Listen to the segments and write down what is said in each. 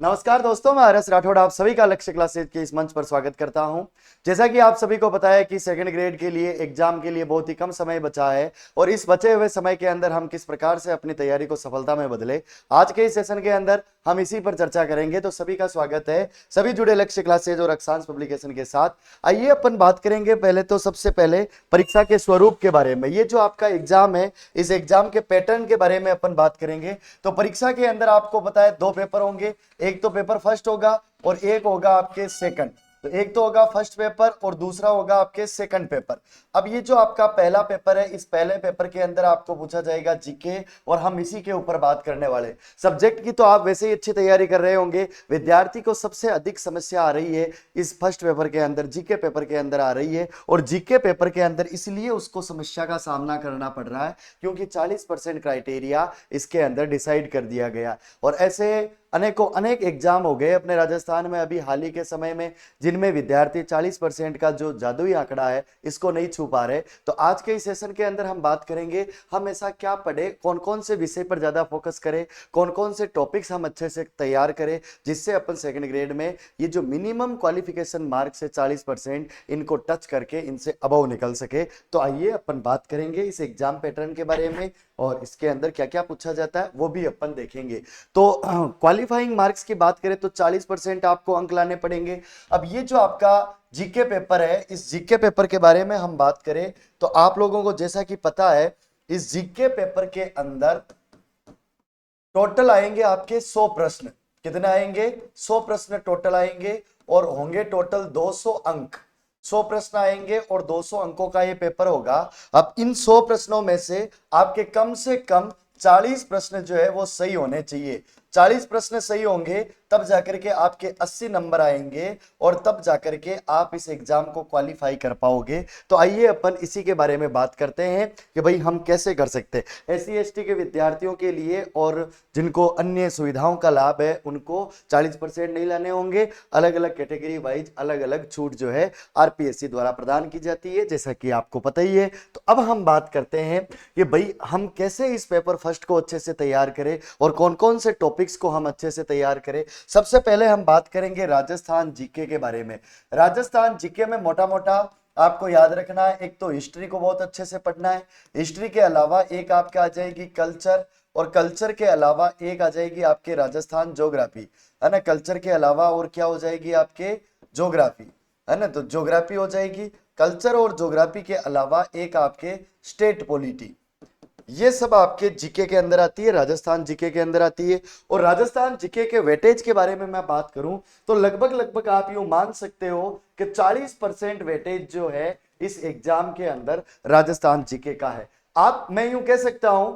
नमस्कार दोस्तों, मैं आरएस राठौड़ आप सभी का लक्ष्य क्लासेज के इस मंच पर स्वागत करता हूं। जैसा कि आप सभी को पता है कि सेकंड ग्रेड के लिए एग्जाम के लिए बहुत ही कम समय बचा है और इस बचे हुए समय के अंदर हम किस प्रकार से अपनी तैयारी को सफलता में बदले, आज के इस सेशन के अंदर हम इसी पर चर्चा करेंगे। तो सभी का स्वागत है, सभी जुड़े लक्ष्य क्लासेज और अक्षांश पब्लिकेशन के साथ। आइए अपन बात करेंगे पहले तो सबसे पहले परीक्षा के स्वरूप के बारे में। ये जो आपका एग्जाम है, इस एग्जाम के पैटर्न के बारे में अपन बात करेंगे। तो परीक्षा के अंदर आपको पता है दो पेपर होंगे, एक तो पेपर फर्स्ट होगा और एक होगा आपके सेकंड। तो एक तो होगा फर्स्ट पेपर और दूसरा होगा आपके सेकंड पेपर। अब ये जो आपका पहला पेपर है, इस पहले पेपर के अंदर आपको पूछा जाएगा जीके और हम इसी के ऊपर बात करने वाले। सब्जेक्ट की तो आप वैसे ही अच्छी तैयारी कर रहे होंगे। विद्यार्थी को सबसे अधिक समस्या आ रही है इस फर्स्ट पेपर के अंदर, जीके पेपर के अंदर आ रही है। और जीके पेपर के अंदर इसलिए उसको समस्या का सामना करना पड़ रहा है क्योंकि 40% क्राइटेरिया इसके अंदर डिसाइड कर दिया गया। और ऐसे अनेक एग्जाम हो गए अपने राजस्थान में अभी हाल ही के समय में, जिनमें विद्यार्थी 40% का जो जादुई आंकड़ा है इसको नहीं छू पा रहे। तो आज के इस सेशन के अंदर हम बात करेंगे हम ऐसा क्या पढ़े, कौन कौन से विषय पर ज्यादा फोकस करें, कौन कौन से टॉपिक्स हम अच्छे से तैयार करें, जिससे अपन सेकंड ग्रेड में ये जो मिनिमम क्वालिफिकेशन मार्क्स है 40%, इनको टच करके इनसे अबव निकल सके। तो आइए अपन बात करेंगे इस एग्जाम पैटर्न के बारे में और इसके अंदर क्या क्या पूछा जाता है वो भी अपन देखेंगे। तो क्वालिफाइंग मार्क्स की बात करें तो 40% आपको अंक लाने पड़ेंगे। अब ये जो आपका जीके पेपर है, इस जीके पेपर के बारे में हम बात करें तो आप लोगों को जैसा कि पता है, इस जीके पेपर के अंदर टोटल आएंगे आपके 100 प्रश्न। कितने आएंगे? 100 प्रश्न टोटल आएंगे और होंगे टोटल 200 अंक। 100 प्रश्न आएंगे और 200 अंकों का ये पेपर होगा। अब इन 100 प्रश्नों में से आपके कम से कम 40 प्रश्न जो है वो सही होने चाहिए। 40 प्रश्न सही होंगे तब जाकर के आपके 80 नंबर आएंगे और तब जाकर के आप इस एग्जाम को क्वालिफाई कर पाओगे। तो आइए अपन इसी के बारे में बात करते हैं कि भाई हम कैसे कर सकते हैं। एससी एसटी के विद्यार्थियों के लिए और जिनको अन्य सुविधाओं का लाभ है उनको 40% नहीं लाने होंगे। अलग अलग कैटेगरी वाइज अलग अलग छूट जो है आरपीएससी द्वारा प्रदान की जाती है, जैसा कि आपको पता ही है। तो अब हम बात करते हैं कि भाई हम कैसे इस पेपर फर्स्ट को अच्छे से तैयार करें और कौन कौन से टॉपिक्स को हम अच्छे से तैयार करें। सबसे पहले हम बात करेंगे राजस्थान जीके के बारे में। राजस्थान जीके में मोटा मोटा आपको याद रखना है, एक तो हिस्ट्री को बहुत अच्छे से पढ़ना है। हिस्ट्री के अलावा एक आपका आ जाएगी कल्चर, और कल्चर के अलावा एक आ जाएगी आपके राजस्थान ज्योग्राफी, है ना। कल्चर के अलावा और क्या हो जाएगी आपके ज्योग्राफी, है ना। तो ज्योग्राफी हो जाएगी, कल्चर और ज्योग्राफी के अलावा एक आपके स्टेट पॉलिटी। ये सब आपके जीके के अंदर आती है, राजस्थान जीके के अंदर आती है। और राजस्थान जीके के वेटेज के बारे में मैं बात करूं तो लगभग लगभग आप यूं मान सकते हो कि 40% वेटेज जो है इस एग्जाम के अंदर राजस्थान जीके का है। मैं यूं कह सकता हूं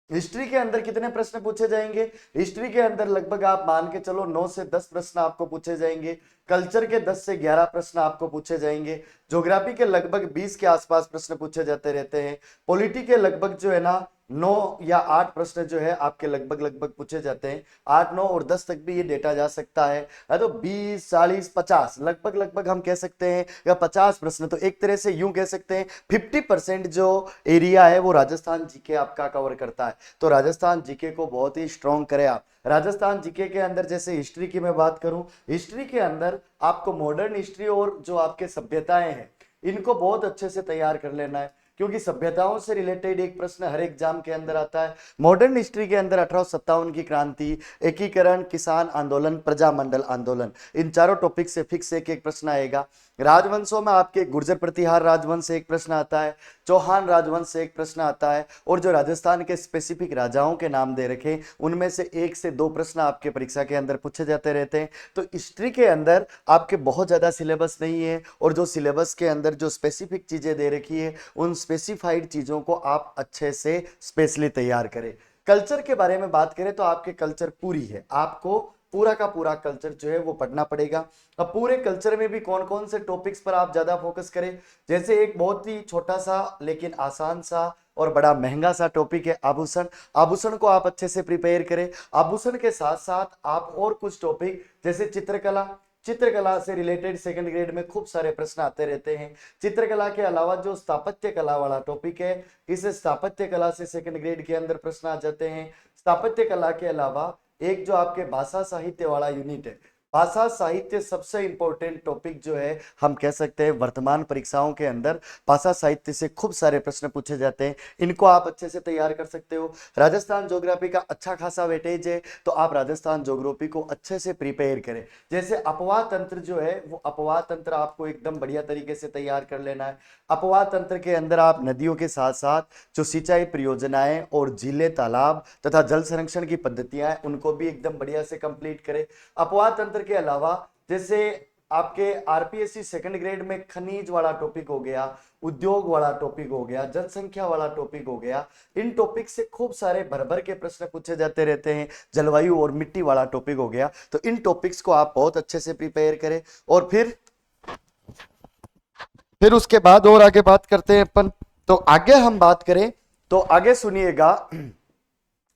हिस्ट्री के अंदर कितने प्रश्न पूछे जाएंगे? हिस्ट्री के अंदर लगभग आप मान के चलो 9 से 10 प्रश्न आपको पूछे जाएंगे। कल्चर के 10 से 11 प्रश्न आपको पूछे जाएंगे। ज्योग्राफी के लगभग 20 के आसपास प्रश्न पूछे जाते रहते हैं। पॉलिटी के लगभग जो है ना 9 या 8 प्रश्न जो है आपके लगभग लगभग पूछे जाते हैं। 8, 9 और 10 तक भी ये डेटा जा सकता है। तो 20, 40, 50 लगभग लगभग हम कह सकते हैं, या 50 प्रश्न। तो एक तरह से यूं कह सकते हैं 50% जो एरिया है वो राजस्थान जीके आपका कवर करता है। तो राजस्थान जीके को बहुत ही स्ट्रॉन्ग करें आप। राजस्थान जीके के अंदर जैसे हिस्ट्री की मैं बात करूं, हिस्ट्री के अंदर आपको मॉडर्न हिस्ट्री और जो आपके सभ्यताएं हैं इनको बहुत अच्छे से तैयार कर लेना है, क्योंकि सभ्यताओं से रिलेटेड एक प्रश्न हर एग्जाम के अंदर आता है। मॉडर्न हिस्ट्री के अंदर 1857 की क्रांति, एकीकरण, किसान आंदोलन, प्रजामंडल आंदोलन, इन चारों टॉपिक से फिक्स एक एक प्रश्न आएगा। राजवंशों में आपके गुर्जर प्रतिहार राजवंश से एक प्रश्न आता है, चौहान राजवंश से एक प्रश्न आता है, और जो राजस्थान के स्पेसिफिक राजाओं के नाम दे रखे उनमें से 1 से 2 प्रश्न आपके परीक्षा के अंदर पूछे जाते रहते हैं। तो हिस्ट्री के अंदर आपके बहुत ज्यादा सिलेबस नहीं है, और जो सिलेबस के अंदर जो स्पेसिफिक चीजें दे रखी है उन स्पेसिफाइड चीजों को आप अच्छे से स्पेशली तैयार करें। कल्चर के बारे में बात करें तो आपके कल्चर पूरी है, आपको पूरा का पूरा कल्चर जो है वो पढ़ना पड़ेगा। अब पूरे कल्चर में भी कौन कौन से टॉपिक्स पर आप ज्यादा फोकस करें, जैसे एक बहुत ही छोटा सा लेकिन आसान सा और बड़ा महंगा सा टॉपिक है आभूषण। आभूषण को आप अच्छे से प्रिपेयर करें। आभूषण के साथ साथ आप और कुछ टॉपिक जैसे चित्रकला, चित्रकला से रिलेटेड सेकंड ग्रेड में खूब सारे प्रश्न आते रहते हैं। चित्रकला के अलावा जो स्थापत्य कला वाला टॉपिक है, इस स्थापत्य कला से सेकंड ग्रेड के अंदर प्रश्न आ जाते हैं। स्थापत्य कला के अलावा एक जो आपके भाषा साहित्य वाला यूनिट है, भाषा साहित्य सबसे इंपॉर्टेंट टॉपिक जो है, हम कह सकते हैं वर्तमान परीक्षाओं के अंदर भाषा साहित्य से खूब सारे प्रश्न पूछे जाते हैं। इनको आप अच्छे से तैयार कर सकते हो। राजस्थान ज्योग्राफी का अच्छा खासा वेटेज है, तो आप राजस्थान ज्योग्राफी को अच्छे से प्रिपेयर करें। जैसे अपवाह तंत्र जो है, वो अपवाह तंत्र आपको एकदम बढ़िया तरीके से तैयार कर लेना है। अपवाह तंत्र के अंदर आप नदियों के साथ साथ जो सिंचाई परियोजनाएं और झीलें, तालाब तथा जल संरक्षण की पद्धतियां हैं, उनको भी एकदम बढ़िया से कंप्लीट करें। अपवाह तंत्र के अलावा जैसे आपके आरपीएससी सेकंड ग्रेड में खनिज वाला टॉपिक हो गया, उद्योग वाला टॉपिक हो गया, जनसंख्या वाला टॉपिक हो गया, इन टॉपिक से खूब सारे भर भर के प्रश्न पूछे जाते रहते हैं। जलवायु और मिट्टी वाला टॉपिक हो गया, तो इन टॉपिक्स को आप बहुत अच्छे से प्रिपेयर करें। और फिर उसके बाद और आगे बात करते हैं अपन। तो आगे हम बात करें तो आगे सुनिएगा,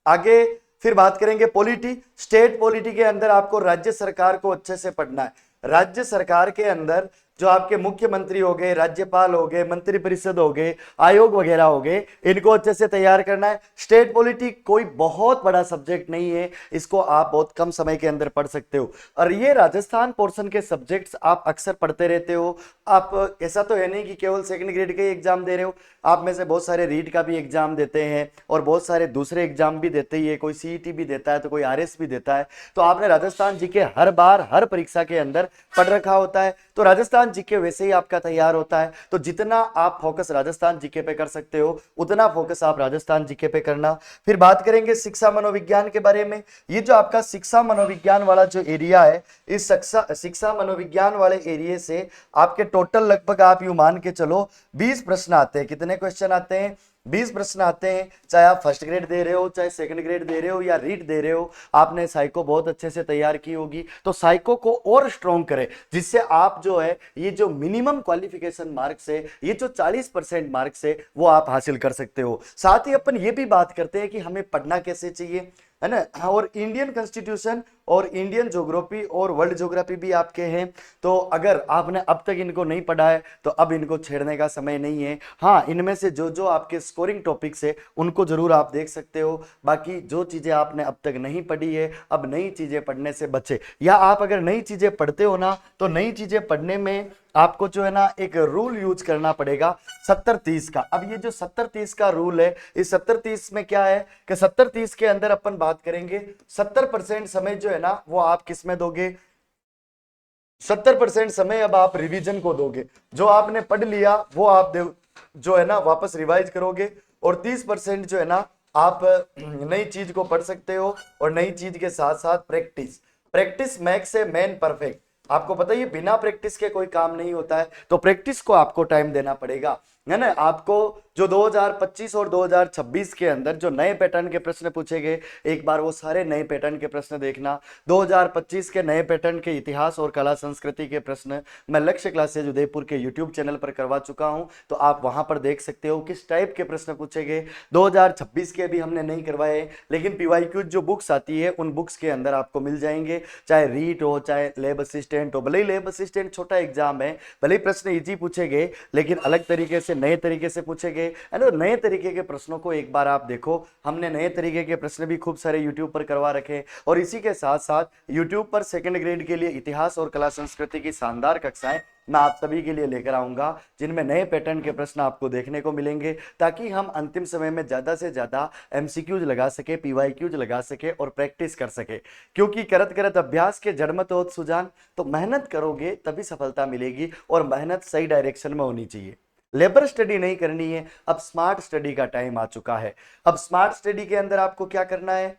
आगे फिर बात करेंगे पॉलिटी। स्टेट पॉलिटी के अंदर आपको राज्य सरकार को अच्छे से पढ़ना है। राज्य सरकार के अंदर जो आपके मुख्यमंत्री हो गए, राज्यपाल हो गए, मंत्रिपरिषद हो गए, आयोग वगैरह हो गए, इनको अच्छे से तैयार करना है। स्टेट पॉलिटी कोई बहुत बड़ा सब्जेक्ट नहीं है, इसको आप बहुत कम समय के अंदर पढ़ सकते हो। और ये राजस्थान पोर्शन के सब्जेक्ट्स आप अक्सर पढ़ते रहते हो। आप ऐसा तो है नहीं कि केवल सेकंड ग्रेड के एग्जाम दे रहे हो, आप में से बहुत सारे रीट का भी एग्जाम देते हैं और बहुत सारे दूसरे एग्जाम भी देते ही है। कोई सीईटी भी देता है तो कोई आरएस भी देता है। तो आपने राजस्थान जीके हर बार हर परीक्षा के अंदर पढ़ रखा होता है, तो राजस्थान जीके वैसे ही आपका तैयार होता है। तो जितना आप फोकस राजस्थान जीके पे कर सकते हो, उतना फोकस आप राजस्थान जीके पे करना। फिर बात करेंगे शिक्षा मनोविज्ञान के बारे में। ये जो आपका शिक्षा मनोविज्ञान वाला जो एरिया है, इस शिक्षा मनोविज्ञान वाले एरिया से आपके टोटल लगभग आप यूं मान के चलो 20 प्रश्न आते हैं। कितने क्वेश्चन आते हैं? 20 प्रश्न आते हैं। चाहे आप फर्स्ट ग्रेड दे रहे हो, चाहे सेकंड ग्रेड दे रहे हो या रीट दे रहे हो, आपने साइको बहुत अच्छे से तैयार की होगी, तो साइको को और स्ट्रॉन्ग करें, जिससे आप जो है ये जो मिनिमम क्वालिफिकेशन मार्क्स है, ये जो 40% मार्क्स है, वो आप हासिल कर सकते हो। साथ ही अपन ये भी बात करते हैं कि हमें पढ़ना कैसे चाहिए, है ना। और इंडियन कॉन्स्टिट्यूशन और इंडियन ज्योग्राफी और वर्ल्ड ज्योग्राफी भी आपके हैं। तो अगर आपने अब तक इनको नहीं पढ़ा है तो अब इनको छेड़ने का समय नहीं है। हाँ, इनमें से जो जो आपके स्कोरिंग टॉपिक्स है उनको जरूर आप देख सकते हो। बाकी जो चीजें आपने अब तक नहीं पढ़ी है, अब नई चीजें पढ़ने से बचे। या आप अगर नई चीजें पढ़ते हो ना, तो नई चीजें पढ़ने में आपको जो है ना एक रूल यूज करना पड़ेगा 70-30 का। अब ये जो 70-30 का रूल है, इस 70-30 में क्या है कि 70-30 के अंदर अपन बात करेंगे 70% समय जो है ना वो आप किस में दोगे? 70% समय अब आप रिवीजन को दोगे। जो आपने पढ़ लिया वो आप जो है ना वापस रिवाइज करोगे। और 30% जो है ना आप नई चीज को पढ़ सकते हो। और नई चीज के साथ साथ प्रैक्टिस, प्रैक्टिस मैक्स है मैन परफेक्ट। आपको पता है बिना प्रैक्टिस के कोई काम नहीं होता है, तो प्रैक्टिस को आपको टाइम देना पड़ेगा, है ना। आपको जो 2025 और 2026 के अंदर जो नए पैटर्न के प्रश्न पूछे गए, एक बार वो सारे नए पैटर्न के प्रश्न देखना। 2025 के नए पैटर्न के इतिहास और कला संस्कृति के प्रश्न मैं लक्ष्य क्लासेज उदयपुर के यूट्यूब चैनल पर करवा चुका हूं, तो आप वहां पर देख सकते हो किस टाइप के प्रश्न पूछे गए। 2026 के भी हमने नहीं करवाए, लेकिन पीवाईक्यू जो बुक्स आती है उन बुक्स के अंदर आपको मिल जाएंगे। चाहे रीट हो, चाहे लैब असिस्टेंट हो, भले ही लैब असिस्टेंट छोटा एग्जाम है, भले ही प्रश्न इजी पूछे गए, लेकिन अलग तरीके से नए तरीके से पूछे गए, है ना। नए तरीके के प्रश्नों को एक बार आप देखो। हमने नए तरीके के प्रश्न भी खूब सारे यूट्यूब पर करवा रखे। और इसी के साथ साथ यूट्यूब पर सेकंड ग्रेड के लिए इतिहास और कला संस्कृति की शानदार कक्षाएं मैं आप सभी के लिए लेकर आऊंगा, जिनमें नए पैटर्न के प्रश्न आपको देखने को मिलेंगे, ताकि हम अंतिम समय में ज्यादा से ज्यादा एमसीक्यूज लगा सके, पीवाईक्यूज लगा सके और प्रैक्टिस कर सके। क्योंकि करत करत अभ्यास के जड़मत होत सुजान, तो मेहनत करोगे तभी सफलता मिलेगी, और मेहनत सही डायरेक्शन में होनी चाहिए। लेबर स्टडी नहीं करनी है, अब स्मार्ट स्टडी का टाइम आ चुका है। अब स्मार्ट स्टडी के अंदर आपको क्या करना है?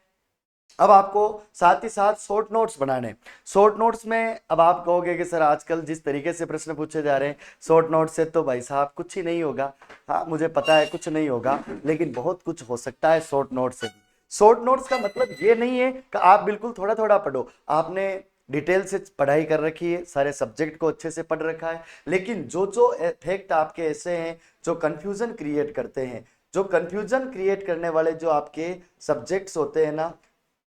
अब आपको साथ ही साथ शॉर्ट नोट्स बनाने। शॉर्ट नोट्स में अब आप कहोगे कि सर आजकल जिस तरीके से प्रश्न पूछे जा रहे हैं शॉर्ट नोट्स से तो भाई साहब कुछ ही नहीं होगा। हाँ, मुझे पता है कुछ नहीं होगा, लेकिन बहुत कुछ हो सकता है शॉर्ट नोट्स से भी। शॉर्ट नोट्स का मतलब ये नहीं है कि आप बिल्कुल थोड़ा थोड़ा पढ़ो। आपने डिटेल से पढ़ाई कर रखी है, सारे सब्जेक्ट को अच्छे से पढ़ रखा है, लेकिन जो जो फैक्ट आपके ऐसे हैं जो कंफ्यूजन क्रिएट करते हैं, जो कंफ्यूजन क्रिएट करने वाले जो आपके सब्जेक्ट्स होते हैं ना,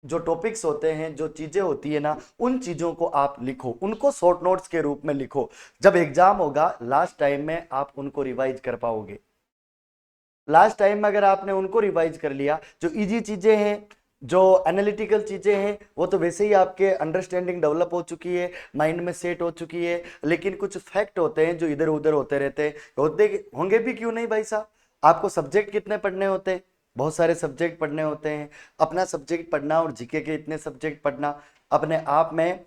जो टॉपिक्स होते हैं, जो चीजें होती है ना, उन चीजों को आप लिखो, उनको शॉर्ट नोट्स के रूप में लिखो। जब एग्जाम होगा लास्ट टाइम में आप उनको रिवाइज कर पाओगे। लास्ट टाइम में अगर आपने उनको रिवाइज कर लिया, जो इजी चीजें हैं जो एनालिटिकल चीजें हैं वो तो वैसे ही आपके अंडरस्टैंडिंग डेवलप हो चुकी है, माइंड में सेट हो चुकी है, लेकिन कुछ फैक्ट होते हैं जो इधर उधर होते रहते हैं, होते होंगे भी क्यों नहीं भाई साहब। आपको सब्जेक्ट कितने पढ़ने होते हैं? बहुत सारे सब्जेक्ट पढ़ने होते हैं। अपना सब्जेक्ट पढ़ना और जीके के इतने सब्जेक्ट पढ़ना अपने आप में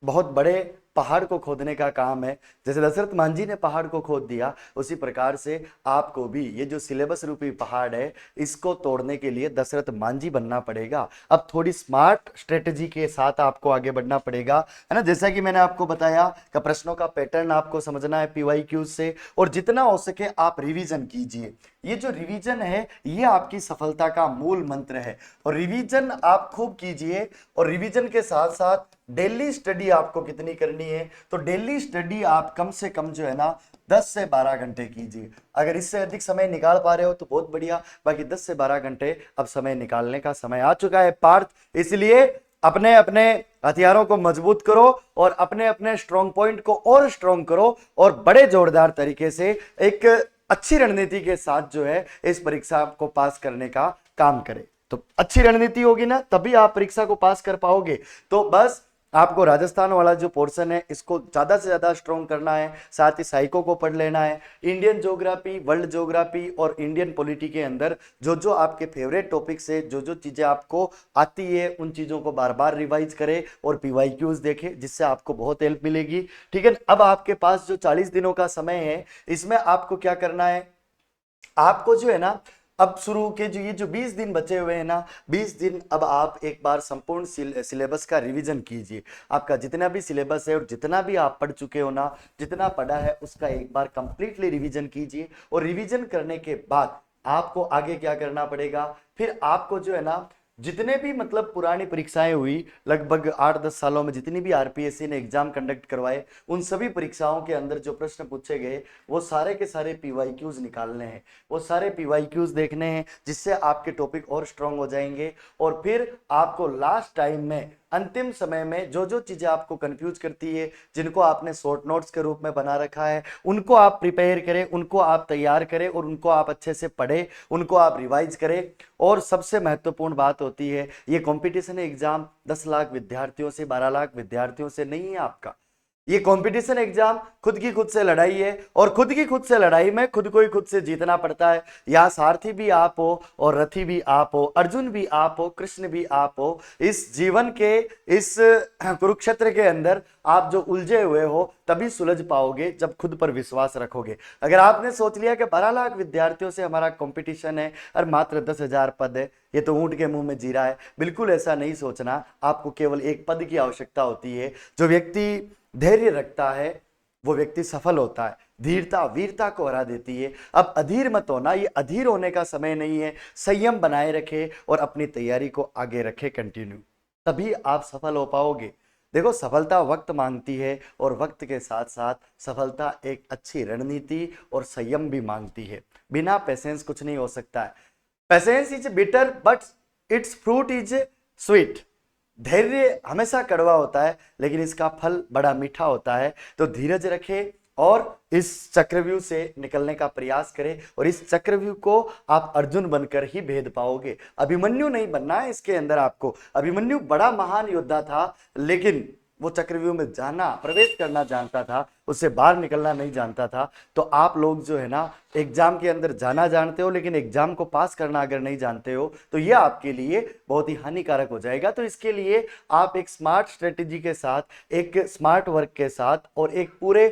बहुत बड़े पहाड़ को खोदने का काम है। जैसे दशरथ मांझी ने पहाड़ को खोद दिया, उसी प्रकार से आपको भी ये जो सिलेबस रूपी पहाड़ है इसको तोड़ने के लिए दशरथ मांझी बनना पड़ेगा। अब थोड़ी स्मार्ट स्ट्रेटजी के साथ आपको आगे बढ़ना पड़ेगा, है ना। जैसा कि मैंने आपको बताया कि प्रश्नों का पैटर्न आपको समझना है पीवाईक्यूज से, और जितना हो सके आप रिवीजन कीजिए। ये जो रिवीजन है ये आपकी सफलता का मूल मंत्र है, और रिवीजन आप खूब कीजिए। और रिवीजन के साथ साथ डेली स्टडी आपको कितनी करनी है, तो डेली स्टडी आप कम से कम जो है ना 10 से 12 घंटे कीजिए। अगर इससे अधिक समय निकाल पा रहे हो तो बहुत बढ़िया, बाकी 10 से 12 घंटे अब समय निकालने का समय आ चुका है पार्थ। इसलिए अपने अपने हथियारों को मजबूत करो और अपने अपने स्ट्रॉन्ग पॉइंट को और स्ट्रॉन्ग करो, और बड़े जोरदार तरीके से एक अच्छी रणनीति के साथ जो है इस परीक्षा को पास करने का काम करें। तो अच्छी रणनीति होगी ना तभी आप परीक्षा को पास कर पाओगे। तो बस आपको राजस्थान वाला जो पोर्शन है इसको ज्यादा से ज्यादा स्ट्रॉन्ग करना है, साथ ही साइको को पढ़ लेना है। इंडियन ज्योग्राफी, वर्ल्ड ज्योग्राफी और इंडियन पॉलिटी के अंदर जो जो आपके फेवरेट टॉपिक्स है, जो जो चीजें आपको आती है, उन चीजों को बार बार रिवाइज करें और पीवाईक्यूज देखें, जिससे आपको बहुत हेल्प मिलेगी। ठीक है, अब आपके पास जो 40 दिनों का समय है इसमें आपको क्या करना है, आपको जो है ना अब शुरू के जो ये जो 20 दिन बचे हुए हैं ना, 20 दिन अब आप एक बार संपूर्ण सिलेबस का रिवीजन कीजिए। आपका जितना भी सिलेबस है और जितना भी आप पढ़ चुके हो ना, जितना पढ़ा है उसका एक बार कंप्लीटली रिवीजन कीजिए। और रिवीजन करने के बाद आपको आगे क्या करना पड़ेगा, फिर आपको जो है ना जितने भी मतलब पुरानी परीक्षाएं हुई लगभग 8-10 सालों में, जितनी भी आरपीएससी ने एग्जाम कंडक्ट करवाए, उन सभी परीक्षाओं के अंदर जो प्रश्न पूछे गए वो सारे के सारे पीवाईक्यूज निकालने हैं, वो सारे पीवाईक्यूज देखने हैं, जिससे आपके टॉपिक और स्ट्रांग हो जाएंगे। और फिर आपको लास्ट टाइम में अंतिम समय में जो जो चीजें आपको कंफ्यूज करती है, जिनको आपने शॉर्ट नोट्स के रूप में बना रखा है, उनको आप प्रिपेयर करें, उनको आप तैयार करें और उनको आप अच्छे से पढ़ें, उनको आप रिवाइज करें। और सबसे महत्वपूर्ण बात होती है, ये कंपटीशन एग्जाम 10 लाख विद्यार्थियों से, 12 लाख विद्यार्थियों से नहीं है आपका। ये कंपटीशन एग्जाम खुद की खुद से लड़ाई है, और खुद की खुद से लड़ाई में खुद को ही खुद से जीतना पड़ता है। यहाँ सारथी भी आप हो और रथी भी आप हो, अर्जुन भी आप हो, कृष्ण भी आप हो। इस जीवन के इस कुरुक्षेत्र के अंदर आप जो उलझे हुए हो तभी सुलझ पाओगे जब खुद पर विश्वास रखोगे। अगर आपने सोच लिया कि 12 लाख विद्यार्थियों से हमारा कंपटीशन है और मात्र 10,000 पद है, ये तो ऊंट के मुंह में जीरा है, बिल्कुल ऐसा नहीं सोचना। आपको केवल एक पद की आवश्यकता होती है। जो व्यक्ति धैर्य रखता है वो व्यक्ति सफल होता है। धीरता वीरता को हरा देती है। अब अधीर मत होना, ये अधीर होने का समय नहीं है। संयम बनाए रखे और अपनी तैयारी को आगे रखे कंटिन्यू, तभी आप सफल हो पाओगे। देखो, सफलता वक्त मांगती है और वक्त के साथ साथ सफलता एक अच्छी रणनीति और संयम भी मांगती है। बिना पेशेंस कुछ नहीं हो सकता है। Patience is bitter but it's fruit is sweet. धैर्य हमेशा कड़वा होता है लेकिन इसका फल बड़ा मीठा होता है। तो धीरज रखें और इस चक्रव्यूह से निकलने का प्रयास करें, और इस चक्रव्यूह को आप अर्जुन बनकर ही भेद पाओगे। अभिमन्यु नहीं बनना है इसके अंदर आपको। अभिमन्यु बड़ा महान योद्धा था लेकिन वो चक्रव्यूह में जाना, प्रवेश करना जानता था, उससे बाहर निकलना नहीं जानता था। तो आप लोग जो है ना एग्जाम के अंदर जाना जानते हो लेकिन एग्जाम को पास करना अगर नहीं जानते हो तो ये आपके लिए बहुत ही हानिकारक हो जाएगा। तो इसके लिए आप एक स्मार्ट स्ट्रेटेजी के साथ, एक स्मार्ट वर्क के साथ और एक पूरे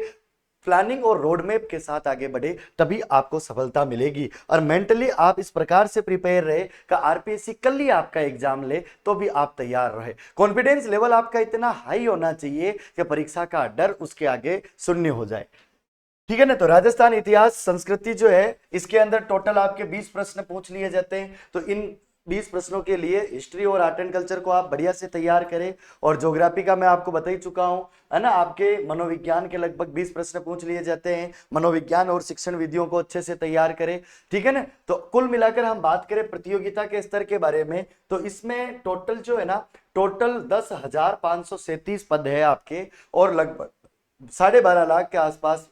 प्लानिंग और रोड मैप के साथ आगे बढ़े, तभी आपको सफलता मिलेगी। और मेंटली आप इस प्रकार से प्रिपेयर रहे कि आरपीएससी कल ही आपका एग्जाम ले तो भी आप तैयार रहे। कॉन्फिडेंस लेवल आपका इतना हाई होना चाहिए कि परीक्षा का डर उसके आगे शून्य हो जाए। ठीक है ना। तो राजस्थान इतिहास संस्कृति जो है इसके अंदर टोटल आपके 20 प्रश्न पूछ लिए जाते हैं। तो इन 20 प्रश्नों के लिए हिस्ट्री और आर्ट एंड कल्चर को आप बढ़िया से तैयार करें, और ज्योग्राफी का मैं आपको बता ही चुका हूं, है ना। आपके मनोविज्ञान के लगभग 20 प्रश्न पूछ लिए जाते हैं। मनोविज्ञान और शिक्षण विधियों को अच्छे से तैयार करें। ठीक है ना। तो कुल मिलाकर हम बात करें प्रतियोगिता के स्तर के बारे में, तो इसमें टोटल जो है ना, टोटल 10,537 पद है आपके, और लगभग 12.5 लाख के आसपास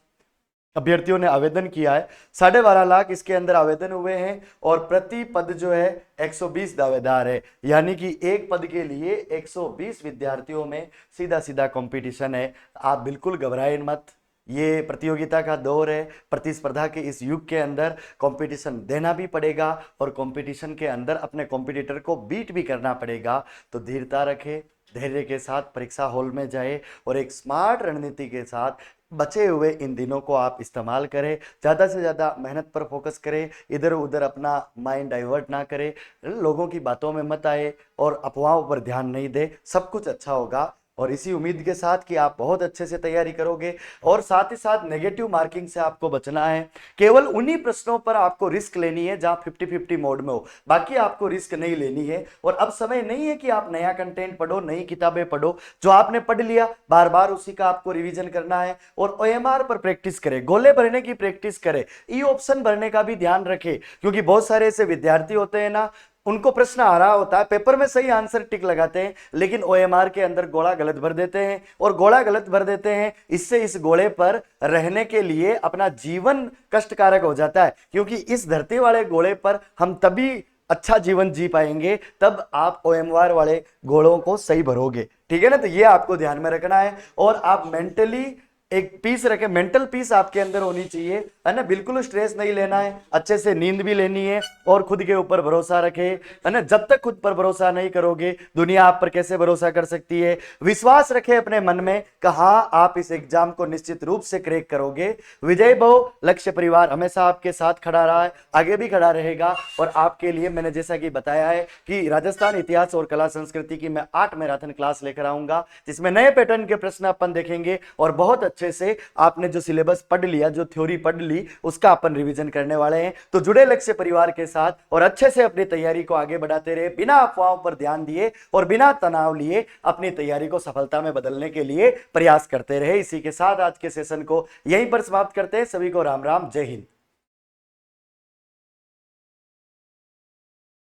अभ्यर्थियों ने आवेदन किया है। 12.5 लाख इसके अंदर आवेदन हुए हैं और प्रति पद जो है 120 दावेदार है, यानी कि एक पद के लिए 120 विद्यार्थियों में सीधा सीधा कंपटीशन है। आप बिल्कुल घबराएं मत, ये प्रतियोगिता का दौर है। प्रतिस्पर्धा के इस युग के अंदर कंपटीशन देना भी पड़ेगा और कंपटीशन के अंदर अपने कॉम्पिटिटर को बीट भी करना पड़ेगा। तो धीरता रखें, धैर्य के साथ परीक्षा हॉल में जाए और एक स्मार्ट रणनीति के साथ बचे हुए इन दिनों को आप इस्तेमाल करें। ज़्यादा से ज़्यादा मेहनत पर फोकस करें, इधर उधर अपना माइंड डाइवर्ट ना करें, लोगों की बातों में मत आए और अफवाहों पर ध्यान नहीं दे। सब कुछ अच्छा होगा और इसी उम्मीद के साथ कि आप बहुत अच्छे से तैयारी करोगे। और साथ ही साथ नेगेटिव मार्किंग से आपको बचना है। केवल उन्हीं प्रश्नों पर आपको रिस्क लेनी है जहां 50-50 मोड में हो, बाकी आपको रिस्क नहीं लेनी है। और अब समय नहीं है कि आप नया कंटेंट पढ़ो, नई किताबें पढ़ो। जो आपने पढ़ लिया बार बार उसी का आपको रिवीजन करना है और ओएमआर पर प्रैक्टिस करें, गोले भरने की प्रैक्टिस करें, ई ऑप्शन भरने का भी ध्यान रखें, क्योंकि बहुत सारे ऐसे विद्यार्थी होते हैं ना, उनको प्रश्न आ रहा होता है, पेपर में सही आंसर टिक लगाते हैं, लेकिन ओएमआर के अंदर गोला गलत भर देते हैं। और गोला गलत भर देते हैं, इससे इस गोले पर रहने के लिए अपना जीवन कष्टकारक हो जाता है, क्योंकि इस धरती वाले गोले पर हम तभी अच्छा जीवन जी पाएंगे तब आप ओएमआर वाले गोलों को सही भरोगे। ठीक है ना, तो ये आपको ध्यान में रखना है। और आप मेंटली एक पीस रखे, मेंटल पीस आपके अंदर होनी चाहिए, है ना। बिल्कुल स्ट्रेस नहीं लेना है, अच्छे से नींद भी लेनी है और खुद के ऊपर भरोसा रखे, है ना। जब तक खुद पर भरोसा नहीं करोगे दुनिया आप पर कैसे भरोसा कर सकती है। विश्वास रखे अपने मन में कि हाँ आप इस एग्जाम को निश्चित रूप से क्रैक करोगे। विजय भव। लक्ष्य परिवार हमेशा आपके साथ खड़ा रहा है, आगे भी खड़ा रहेगा। और आपके लिए मैंने जैसा कि बताया है कि राजस्थान इतिहास और कला संस्कृति की मैं 8 मैराथन क्लास लेकर आऊंगा, जिसमें नए पैटर्न के प्रश्न अपन देखेंगे और बहुत अच्छे से आपने जो सिलेबस पढ़ लिया, जो थ्योरी पढ़ ली, उसका अपन रिवीजन करने वाले हैं। तो जुड़े लक्ष्य परिवार के साथ और अच्छे से अपनी तैयारी को आगे बढ़ाते रहे, बिना अफवाहों पर ध्यान दिए और बिना तनाव लिए अपनी तैयारी को सफलता में बदलने के लिए प्रयास करते रहे। इसी के साथ आज के सेशन को यहीं पर समाप्त करते हैं। सभी को राम राम, जय हिंद।